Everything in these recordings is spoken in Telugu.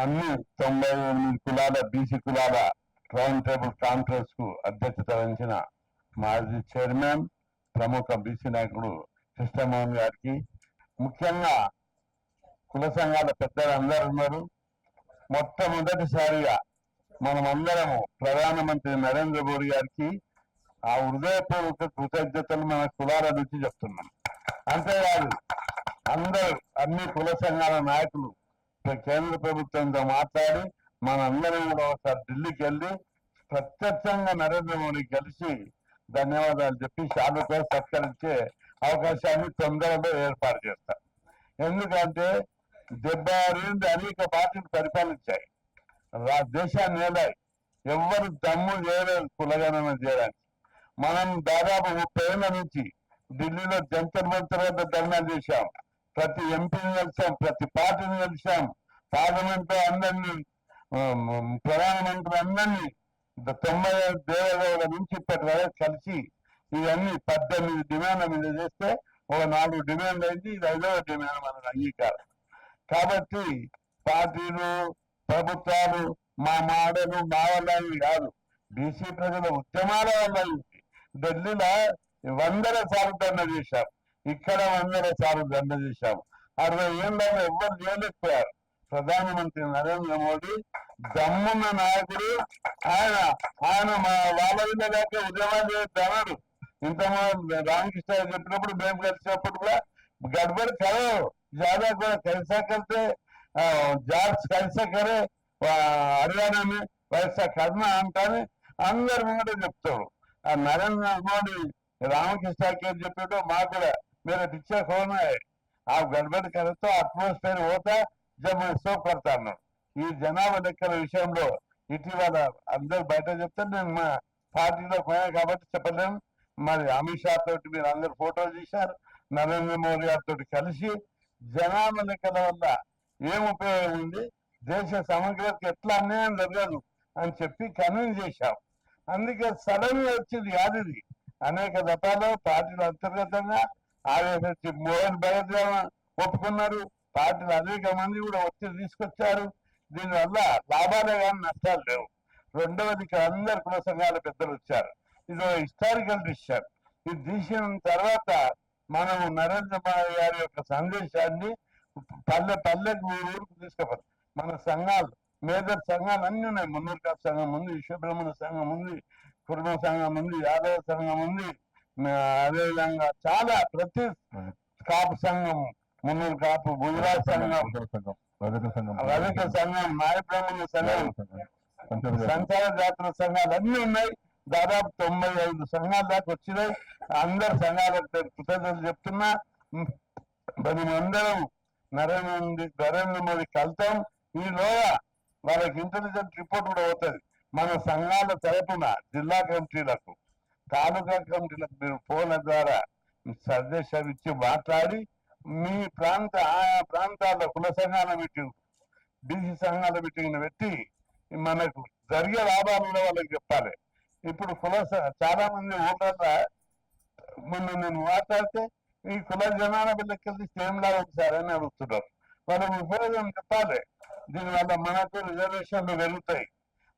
అన్ని 98 కులాల బీసీ కులాల రౌండ్ టేబుల్ కాన్ఫరెన్స్ కు అధ్యక్షత వహించిన మాజీ చైర్మన్ ప్రముఖ బీసీ నాయకుడు కృష్ణమోహన్ గారికి, ముఖ్యంగా కుల సంఘాల పెద్దలు అందరూ ఉన్నారు. మొట్టమొదటిసారిగా మనమందరము ప్రధానమంత్రి నరేంద్ర మోడీ గారికి ఆ హృదయపూర్వక కృతజ్ఞతలు మన కులాల నుంచి చెప్తున్నాం. అంతేకాదు అందరూ అన్ని కుల సంఘాల నాయకులు కేంద్ర ప్రభుత్వంతో మాట్లాడి మనందరం కూడా ఒకసారి ఢిల్లీకి వెళ్ళి ప్రత్యక్షంగా నరేంద్ర మోడీ కలిసి ధన్యవాదాలు చెప్పి శాలుతో సత్కరించే అవకాశాన్ని తొందరలో ఏర్పాటు చేస్తాం. ఎందుకంటే 76 ఏళ్ళు అనేక పార్టీలు పరిపాలించాయి, దేశాన్ని ఏలాయి, ఎవ్వరు దమ్ము చేయలేదు కులగణన చేయడానికి. మనం దాదాపు 30 ఏళ్ల నుంచి ఢిల్లీలో జంతర్ మంతర్ వద్ద ధర్నా చేశాం, ప్రతి ఎంపీని కలిసాం, ప్రతి పార్టీని కలిసాం, పార్లమెంట్ లో అందరినీ, ప్రధానమంత్రి అందరినీ 95 దేవేగౌడ నుంచి ఇప్పటి వరకు కలిసి ఇవన్నీ 18 డిమాండ్ల మీద చేస్తే ఒక 4 డిమాండ్లు అయింది, ఇది 5వ డిమాండ్ మనకు అంగీకారం. కాబట్టి పార్టీలు ప్రభుత్వాలు మా మాటలు మా వల్ల కాదు, బీసీ ప్రజల ఉద్యమాల వల్ల ఢిల్లీలో 100 సార్లు దండ చేశాం, ఇక్కడ 100 సార్లు దండ చేశాం. 60 ఏళ్ళలో ఎవ్వరు చేయలేకపోయారు. ప్రధానమంత్రి నరేంద్ర మోడీ దమ్మున్న నాయకుడు. ఆయన మా వాళ్ళ లేక ఉద్యమాలు చేస్తున్నాడు. ఇంతమంది రామకృష్ణ చెప్పినప్పుడు మేము కలిసినప్పుడు కూడా గడబడి కరో ज्यादा कैसा करते జార్జ్ कैसा करे హర్యానా में वैसा करना అంటానే అందరు ముంగట చెప్తాడు. ఆ నరేంద్ర మోడీ రామకృష్ణ చెప్పాడు మాకు కూడా मेरा पीछे खोना है आप गड़बड़ करे तो అట్మాస్ఫియర్ होता जब मैं शो करता అన్నాడు. ఈ జనాభా లెక్కల విషయంలో ఇటీవల అందరు బయట చెప్తారు, నేను మా పార్టీలో పోయా కాబట్టి చెప్పలేను. మరి అమిత్ షా తోటి మీరు అందరు ఫోటోలు తీశారు, నరేంద్ర మోడీ గారితో కలిసి జనాభా లెక్కల వల్ల ఏం ఉపయోగం ఉంది, దేశ సమగ్రత ఎట్లా అన్యాయం జరగదు అని చెప్పి కన్విన్స్ చేశాం. అందుకే సడన్ గా వచ్చింది కాదు ఇది. అనేక దఫాలో పార్టీల అంతర్గతంగా ఆర్ఎస్ఎస్ మోహన్ భగత్ ఒప్పుకున్నారు, పార్టీలు అనేక మంది కూడా ఒత్తిడి తీసుకొచ్చారు. దీనివల్ల లాభాలే కానీ నష్టాలు లేవు. రెండవది ఇక్కడ అందరు కుల సంఘాల పెద్దలు వచ్చారు. ఇది ఒక హిస్టారికల్ డిసిషన్. ఇది తీసిన తర్వాత మనం నరేంద్ర మోడీ గారి యొక్క సందేశాన్ని పల్లెకు ఊరుకు తీసుకుపోతాం. మన సంఘాలు మేజర్ సంఘాలు అన్ని ఉన్నాయి. మున్నూరు కాపు సంఘం ఉంది, విశ్వబ్రహ్మణ సంఘం ఉంది, కుటుంబ సంఘం ఉంది, యాదవ సంఘం ఉంది, అదేవిధంగా చాలా ప్రతి కాపు సంఘం, మున్నూరు కాపు, గుజరాత్ సంఘం, రజక సంఘం, నాయ బ్రాహ్మణ సంఘం, సంచార జాతర సంఘాలు అన్ని ఉన్నాయి. దాదాపు 95 సంఘాల దాకా వచ్చినాయి. అందరు సంఘాలకు కృతజ్ఞతలు చెప్తున్నా. మనమందరం నరేంద్ర మోడీ కలుతాం. ఈలోగా వాళ్ళకి ఇంటెలిజెంట్ రిపోర్ట్ కూడా అవుతుంది. మన సంఘాల తరపున జిల్లా కమిటీలకు, తాలూకా కమిటీలకు మీరు ఫోన్ల ద్వారా సందేశం ఇచ్చి మాట్లాడి మీ ఆయా ప్రాంతాల్లో కుల సంఘాల మీటింగ్, బీసీ సంఘాల మీటింగ్ పెట్టి మనకు జరిగే లాభాలు కూడా వాళ్ళకి చెప్పాలి. ఇప్పుడు చాలా మంది ఓటర్ల మొన్న నేను మాట్లాడితే ఈ కుల జనాభా లెక్కలు ఏం లాభం సార్ అని అడుగుతున్నారు. వాళ్ళకి ఉపయోగం చెప్పాలి. దీనివల్ల మనకు రిజర్వేషన్లు పెరుగుతాయి,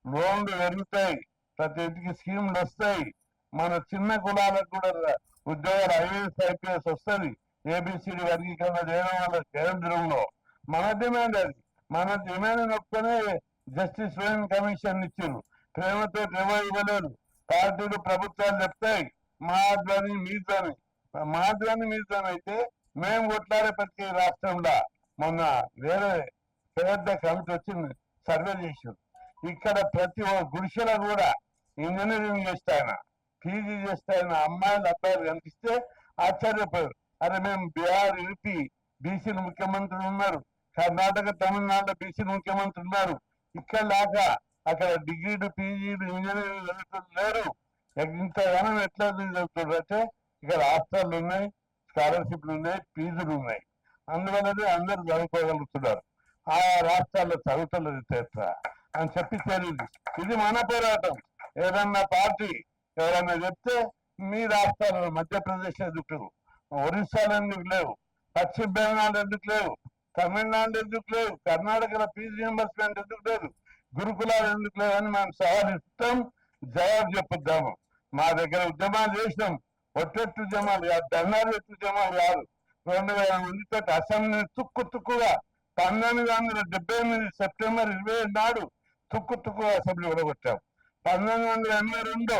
లోన్లు పెరుగుతాయి, ప్రతి ఇంటికి స్కీమ్లు వస్తాయి, మన చిన్న కులాలకు కూడా ఉద్యోగాలు ఐఏఎస్ ఐపీఎస్ వస్తుంది. ఏబిసిడి వర్గీకరణ చేయడం వల్ల కేంద్రంలో మన డిమాండ్ అది. మన డిమాండ్ నొప్పునే జస్టిస్ రోయన్ కమిషన్ ఇచ్చారు. ప్రేమతో ఇవ్వలేరు. పార్టీలు ప్రభుత్వాలు చెప్తాయి మా ధ్వని మీ ధ్వని, మా ధ్వని మీ ధ్వని అయితే మేము కొట్లాడే ప్రతి రాష్ట్రంలో మొన్న వేరే పెద్ద కమిటీ వచ్చింది, సర్వే చేశారు. ఇక్కడ ప్రతి గుడిసెలో కూడా ఇంజనీరింగ్ చేస్తాయన, పీజీ చేస్తాయన అమ్మాయిలు అబ్బాయిలు కనిపిస్తే ఆశ్చర్యపోయారు. అరే మేము బీహార్ యూపీ బీసీలు ముఖ్యమంత్రులు ఉన్నారు, కర్ణాటక తమిళనాడులో బీసీలు ముఖ్యమంత్రులు ఉన్నారు. ఇక్కడ దాకా అక్కడ డిగ్రీలు పీజీలు ఇంజనీరింగ్ చదువుతున్నారు లేరు. ఇంతగానం ఎట్లా చదువుతున్నారు అంటే ఇక్కడ హాస్టళ్ళు ఉన్నాయి, స్కాలర్షిప్లు ఉన్నాయి, ఫీజులు ఉన్నాయి. అందువల్లనే అందరూ చదువుకోగలుగుతున్నారు. ఆయా రాష్ట్రాల్లో చదువుతలేదు చేస్తా అని చెప్పి తెలియదు. ఇది మన పోరాటం. ఏదన్నా పార్టీ ఎవరన్నా చెప్తే మీ రాష్ట్రాలలో మధ్యప్రదేశ్ ఎందుకు, ఒరిస్సాలో ఎందుకు లేవు, పశ్చిమ బెంగాల్ ఎందుకు లేవు, తమిళనాడు ఎందుకు లేదు, కర్ణాటకలో ఫీజు రియంబర్స్మెంట్ ఎందుకు లేదు, గురుకులాలు ఎందుకు లేదని మనం సవాల్ ఇస్తాం, జవాబు చెప్పుద్దాము. మా దగ్గర ఉద్యమాలు చేసినాం, ఒట్టెట్టు ఉద్యమాలు కాదు, ధర్నాలు ఉద్యమాలు కాదు. 2000 మందితో అసెంబ్లీ తుక్కుగా 1978 సెప్టెంబర్ 27 నాడు తుక్కుగా అసెంబ్లీ కూడా కొట్టాం. 1982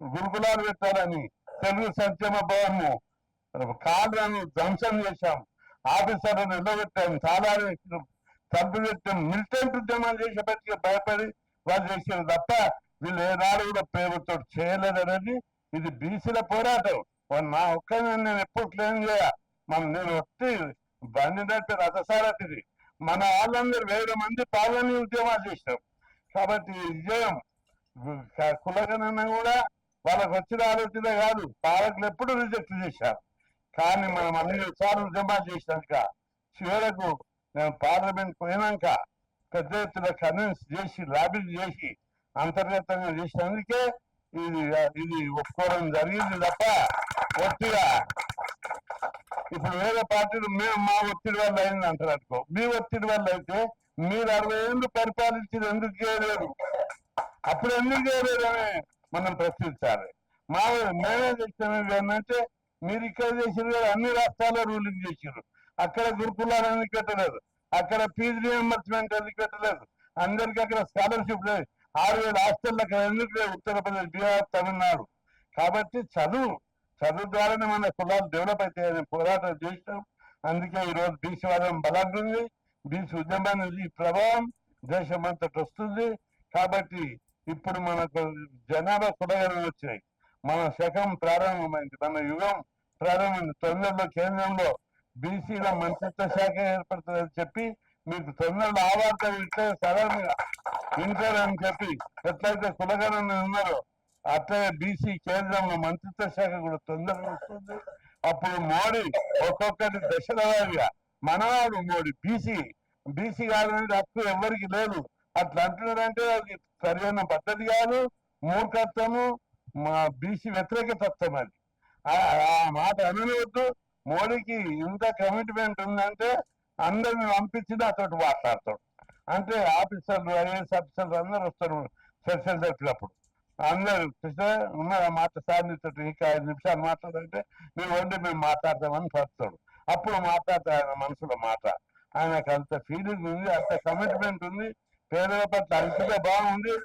గురుకులాలు పెట్టాలని తెలుగు సంక్షేమ భవన్ కార్లను ధ్వంసం చేశాం, ఆఫీసర్లను నిలబెట్టాం, సాధారణ తలుపు పెట్టాం. మిలిటెంట్ ఉద్యమాలు చేసేపటికి భయపడి వాళ్ళు చేసేది తప్ప వీళ్ళు ఏనాడు కూడా ప్రేమతో చేయలేదనేది ఇది బీసీల పోరాటం. నా ఒక్కనే నేను ఎప్పుడు క్లెయిమ్ చేయ, నేను వచ్చి బండి నడిపే రథసారథిది. మన వాళ్ళందరూ 1000 మంది పాల్గొని ఉద్యమాలు చేసినాం. కాబట్టి విజయం కులగణన కూడా వాళ్ళకు వచ్చిన ఆలోచన కాదు, పాలకులు ఎప్పుడు రిజెక్ట్ చేశారు. కానీ మనం అన్ని సార్లు ఉద్యమాలు చేసినాక చివరకు నేను పార్లమెంట్ పోయినాక పెద్ద ఎత్తున కన్విన్స్ చేసి లాబింగ్ చేసి అంతర్గతంగా చేసినందుకే ఇది ఒప్పుకోవడం జరిగింది తప్ప ఒత్తిగా ఇప్పుడు వేరే పార్టీలు మేము మా ఒత్తిడి వల్ల అయింది అంటారు అనుకో. మీ ఒత్తిడి వల్ల అయితే మీరు 60 ఏళ్ళు పరిపాలించింది ఎందుకు చేయలేదు, అప్పుడు ఎందుకు చేయలేదని మనం ప్రశ్నించాలి. మేమే చేసినవి ఏంటంటే మీరు ఇక్కడ చేసిరు కదా, అన్ని రాష్ట్రాల్లో రూలింగ్ చేసిరు, అక్కడ గురుకులాలు ఎందుకు పెట్టలేదు, అక్కడ ఫీజు రియంబర్స్మెంట్ ఎందుకు పెట్టలేదు, అందరికి అక్కడ స్కాలర్షిప్ లేదు, 6000 హాస్టల్ అక్కడ ఎందుకు లేదు, ఉత్తరప్రదేశ్, బీహార్, తమిళనాడు. కాబట్టి చదువు ద్వారానే మన కులాలు డెవలప్ అవుతాయని పోరాటం చేసినాం. అందుకే ఈరోజు బీసీ వాదం బలంగా, బీసీ ఉద్యమానికి ప్రభావం దేశం అంతటి వస్తుంది. కాబట్టి ఇప్పుడు మనకు జనాభా కులగణన వచ్చినాయి, మన శకం ప్రారంభమైంది, మన యుగం ప్రారంభమైంది. తొందరలో కేంద్రంలో బీసీల మంత్రిత్వ శాఖ ఏర్పడుతుందని చెప్పి మీకు తొందరలో ఆ వార్త వింటే సడన్గా వింటారని చెప్పి ఎట్లయితే కులగణన ఉన్నారో అట్లే బీసీ కేంద్రంలో మంత్రిత్వ శాఖ కూడా తొందరగా వస్తుంది. అప్పుడు మోడీ ఒక్కొక్కటి దశల వారిగా మనవాడు మోడీ బీసీ కాదనేది హక్కు ఎవరికి లేదు. అట్లా అంటున్నారంటే అది సరైన పద్ధతి కాదు, మూర్ఖత్వము, మా బీసీ వ్యతిరేక తత్వం. అది ఆ మాట అనవద్దు. మోడీకి ఇంత కమిట్మెంట్ ఉందంటే అందరిని పంపించి అతడు మాట్లాడతాడు. అంటే ఆఫీసర్లు, ఐఏఎస్ ఆఫీసర్లు అందరూ వస్తారు చర్చలు జరిపినప్పుడు. అందరూ ఉన్న మాట సాధించట్టు ఇంకా 5 నిమిషాలు మాట్లాడంటే మేము వండి మేము మాట్లాడతామని పడతాడు. అప్పుడు మాట్లాడతాడు ఆయన మనసులో మాట. ఆయనకు అంత ఫీలింగ్ ఉంది, అంత కమిట్మెంట్ ఉంది, పేదల పట్ల అంతగా బాగుంది.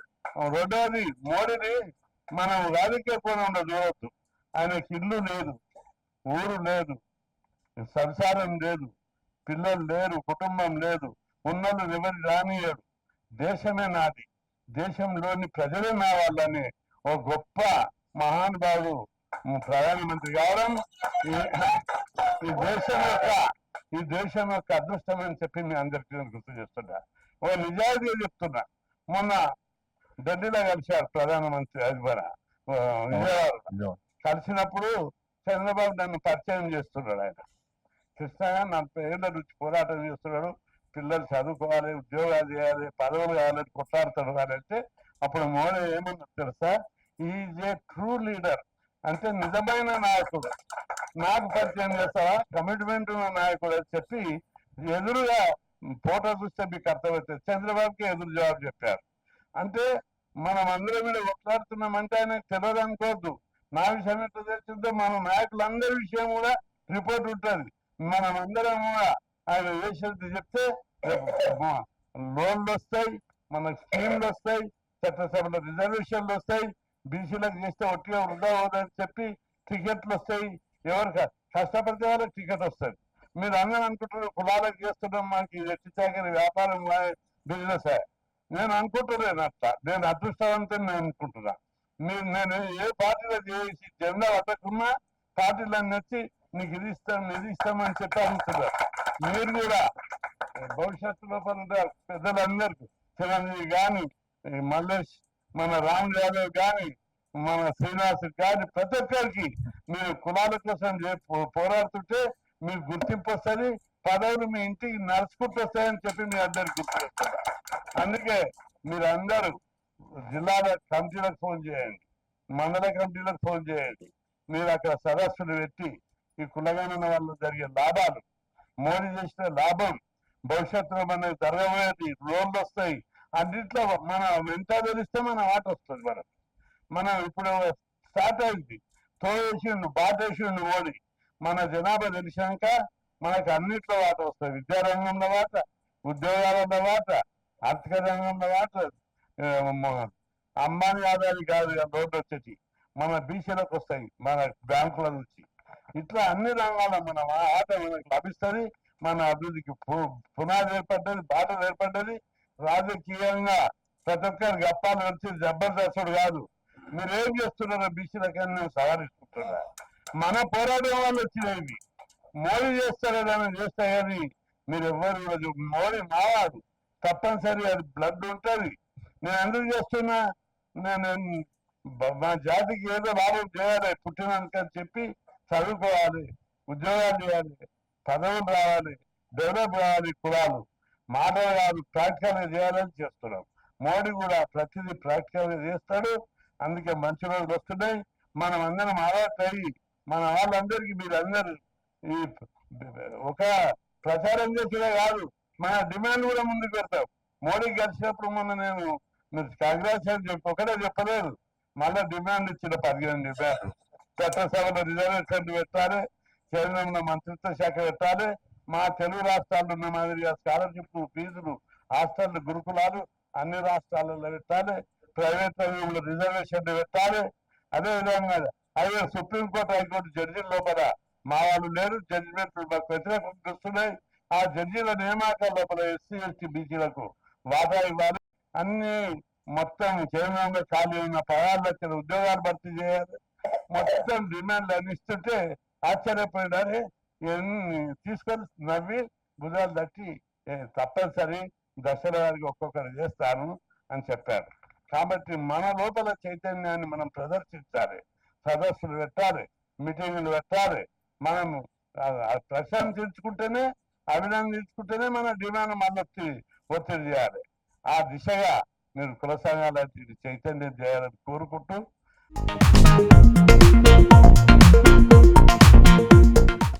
రెండోది మోడీని మనం రాజకీయ కోణంలో చూడవద్దు. ఆయనకి ఇల్లు లేదు, ఊరు లేదు, సంసారం లేదు, పిల్లలు లేరు, కుటుంబం లేదు, ఉన్నోళ్ళు ఎవరు రానియడు. దేశమే నాది, దేశంలోని ప్రజలే నా వాళ్ళని ఓ గొప్ప మహానుభావుడు ప్రధానమంత్రి కావడం ఈ దేశం యొక్క అదృష్టం అని చెప్పి మీ అందరికీ గుర్తు చేస్తున్నా. ఓ నిజాయితీగా చెప్తున్నా. మొన్న ఢిల్లీలో కలిశారు ప్రధానమంత్రి విజయవాడ. కలిసినప్పుడు చంద్రబాబు నన్ను పరిచయం చేస్తున్నాడు. ఆయన కృష్ణగా 40 ఏళ్ల నుంచి పోరాటం చేస్తున్నాడు, పిల్లలు చదువుకోవాలి, ఉద్యోగాలు చేయాలి, పదవులు కావాలని కొట్లాడుతాడు అంటే అప్పుడు మోడీ ఏమన్నా తెలుసా, ఈజ్ ఏ ట్రూ లీడర్, అంటే నిజమైన నాయకుడు, నాకు పరిచయం చేస్తావా, కమిట్మెంట్ ఉన్న నాయకుడు అని చెప్పి ఎదురుగా ఫోటో చూస్తే మీకు అర్థమవుతుంది. చంద్రబాబుకి ఎదురు జవాబు చెప్పారు. అంటే మనం అందరం మీద కొట్లాడుతున్నామంటే ఆయనకు తెలియదు అనుకోవద్దు. నా విషయం ఎట్లా తెలిసిందో మన నాయకులందరి విషయం కూడా రిపోర్ట్ ఉంటుంది. మనం అందరం కూడా ఆయన వేసేది చెప్తే లోన్లు వస్తాయి, మనకు స్కీమ్లు వస్తాయి, చట్టసభలో రిజర్వేషన్లు వస్తాయి, బీసీలకు చేస్తే ఒట్టిగా వృధా అవుదని చెప్పి టికెట్లు వస్తాయి, ఎవరికి కష్టపడితే వాళ్ళకి టికెట్ వస్తుంది. మీరు అందరూ అనుకుంటున్నారు కులాలకు చేస్తున్నాం, మాకు ఎట్టి చాకరి వ్యాపారం బిజినెస్. నేను అనుకుంటున్నాను అట్లా, నేను అదృష్టవంతం నేను అనుకుంటున్నా. నేను ఏ పార్టీలో చేసి జెండా పట్టకున్నా పార్టీలను నచ్చి నీకు ఇది ఇస్తామని చెప్పి అనుకుంటున్నారు. మీరు కూడా భవిష్యత్తు లోపల పెద్దలందరికీ, చిరంజీవి కానీ, మల్లేష్, మన రామ్ యాదవ్ కానీ, మన శ్రీనివాస్ కానీ, ప్రతి ఒక్కరికి మీరు కులాల కోసం పోరాడుతుంటే మీకు గుర్తింపు వస్తుంది, పదవులు మీ ఇంటికి నడుచుకుంటూ వస్తాయని చెప్పి మీ అందరికి గుర్తు చేస్తున్నారు. అందుకే మీరు అందరూ జిల్లాల కమిటీలకు ఫోన్ చేయండి, మండల కమిటీలకు ఫోన్ చేయండి. మీరు అక్కడ సదస్సులు పెట్టి ఈ కులగణన వల్ల జరిగే లాభాలు, మోడీ చేసిన లాభం భవిష్యత్తులో మనకి జరగబోయేది లోన్లు వస్తాయి, అన్నింటిలో మన ఎంత తెలిస్తే మన ఆట వస్తుంది. మనం ఇప్పుడు స్టార్ట్ అయింది, తోవేసిండు బాటేసిండు ఓడి. మన జనాభా తెలిసాక మనకు అన్నింటిలో వాట వస్తుంది. విద్యారంగంలో వాట, ఉద్యోగాలలో వాట, ఆర్థిక రంగంలో వాట, అంబానీ ఆదాయాలు కాదు రోడ్డు వచ్చేసి మన బీసీలకు వస్తాయి, మన బ్యాంకుల నుంచి. ఇట్లా అన్ని రంగాల మన ఆట మనకు లభిస్తుంది. మన అభివృద్ధికి పునాది ఏర్పడ్డది, బాట ఏర్పడ్డది. రాజకీయంగా ప్రతి ఒక్కరు గప్పాలు వచ్చి జబర్దస్తుడు కాదు. మీరేం చేస్తున్నారో బీసీలకని నేను సవాలిస్తున్నా. మన పోరాటం వాళ్ళు వచ్చినవి మోడీ చేస్తారేదని చేస్తే కానీ మీరు ఎవ్వరు మోడీ మావాడు తప్పనిసరి, అది బ్లడ్ ఉంటుంది. నేను ఎందుకు చేస్తున్నా, నేను మా జాతికి ఏదో లాభం చేయాలి పుట్టినాకని చెప్పి చదువుకోవాలి, ఉద్యోగాలు చేయాలి, పదవులు రావాలి, డెవలప్ కావాలి. కులాలు మాటలు కాదు, ప్రాక్టికల్గా చేయాలని చేస్తున్నాం. మోడీ కూడా ప్రతిదీ ప్రాక్టికల్గా చేస్తాడు. అందుకే మంచి రోజులు వస్తున్నాయి. మనం అందరం అలర్ట్ అయ్యి మన వాళ్ళందరికీ మీరందరూ ఈ ఒక ప్రచారం చేసినా కాదు, మన డిమాండ్ కూడా ముందుకు పెడతాం. మోడీకి కలిసినప్పుడు మొన్న నేను మీరు కాంగ్రెస్ ఒకటే చెప్పలేదు, మళ్ళీ డిమాండ్ ఇచ్చిన 15 డిమాండ్లు. చట్టసభలో రిజర్వేషన్ పెట్టాలి, కేంద్రంలో మంత్రిత్వ శాఖ పెట్టాలి, మా తెలుగు రాష్ట్రాల్లో ఉన్న మాదిరిగా స్కాలర్షిప్ ఫీజులు, హాస్టల్ గురుకులాలు అన్ని రాష్ట్రాలలో పెట్టాలి, ప్రైవేట్ రంగంలో రిజర్వేషన్ పెట్టాలి. అదేవిధంగా అదే సుప్రీంకోర్టు హైకోర్టు జడ్జీల లోపల మా వాళ్ళు లేరు, జడ్జిమెంట్లు మాకు వ్యతిరేకంగా వస్తున్నాయి. ఆ జడ్జీల నియామకాల లోపల ఎస్సీ ఎస్టీ బీసీలకు వాటా ఇవ్వాలి. అన్ని మొత్తం కేంద్రంలో ఖాళీ ఉన్న 16 లక్షల ఉద్యోగాలు భర్తీ చేయాలి. మొత్తం డిమాండ్లు అన్ని ఇస్తుంటే ఆశ్చర్యపోయినారే, ఇవన్నీ తీసుకొని నవ్వి భుజాలు తట్టి తప్పనిసరి దసరా గారికి ఒక్కొక్కరు చేస్తాను అని చెప్పారు. కాబట్టి మన లోపల చైతన్యాన్ని మనం ప్రదర్శించాలి, సదస్సులు పెట్టాలి, మీటింగులు పెట్టాలి. మనం ప్రశంసించుకుంటేనే, అభినందించుకుంటేనే మన డిమాండ్ మళ్ళీ ఒత్తిడి చేయాలి. ఆ దిశగా మీరు కుల సంఘాల చైతన్యం చేయాలని కోరుకుంటూ